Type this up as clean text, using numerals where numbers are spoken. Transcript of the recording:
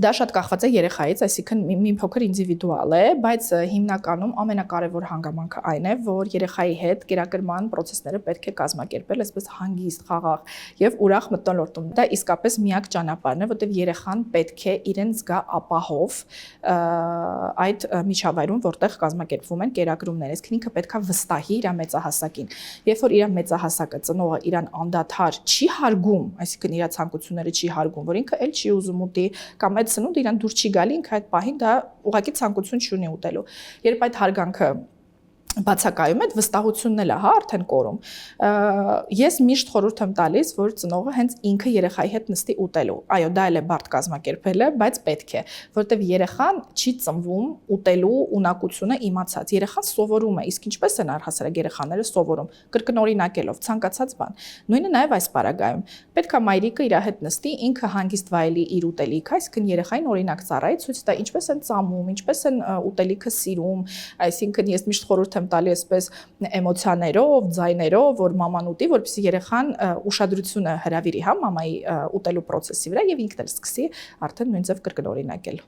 Դա շատ կախված է երեխայից, այսինքն մի փոքր ինդիվիդուալ է, բայց հիմնականում ամենակարևոր հանգամանքը այն է, որ երեխայի հետ կերակրման process-ները պետք է կազմակերպել այսպես հանգիստ, խաղաղ եւ ուրախ մթնոլորտում։ Դա իսկապես միակ ճանապարհն է, որտեղ երեխան պետք է իրեն զգա ապահով այդ միջավայրում, որտեղ կազմակերպվում են կերակրումները, իսկ ինքը պետք է վստահի իր մեծահասակին։ Երբ որ իր մեծահասակը ծնողը իրան անդադար չի հարգում, այսինքն իր ցանկությունները չի հարգում, որ ինքը էլ չի ուզում ուտի կամ այդ սնունդը իրան դուր չի գալի, ինքը այդ պահին դա ուղղակի ցանկություն չունի ուտելու։ Երբ այդ հարգանքը բացակայում է, վստահությունն էլ է, հա, արդեն կորում։ Ես միշտ խորհուրդ եմ տալիս, որ ծնողը հենց ինքը երեխայի հետ նստի ուտելու։ Այո, դա էլ է բարդ կազմակերպելը, բայց պետք է, որտեվ երեխան չի ծնվում ուտելու ունակությունը իմացած։ Երեխան սովորում է, իսկ ինչպես են առհասարակ երեխաները սովորում, կրկնօրինակելով, ցանկացած բան։ Նույնը նաև այս պարագայում։ Պետք է մայրիկը իր հետ նստի, ինքը հանգիստ վայելի իր ուտելիքը, այսինքն երեխային օրինակ ծառայի, ցույց տա ինչպես են ծամում, ինչպես են ուտելիքը սիրում, այսինքն ես միշտ խորհուրդ եմ տալի այսպես էմոցիաներով, ձայներով, որ մաման ուտի, որպեսզի երեխան ուշադրությունը հրավիրի, հա, մամայի ուտելու process-ի վրա եւ ինքն էլ սկսի արդեն նույն ձև կրկնօրինակել։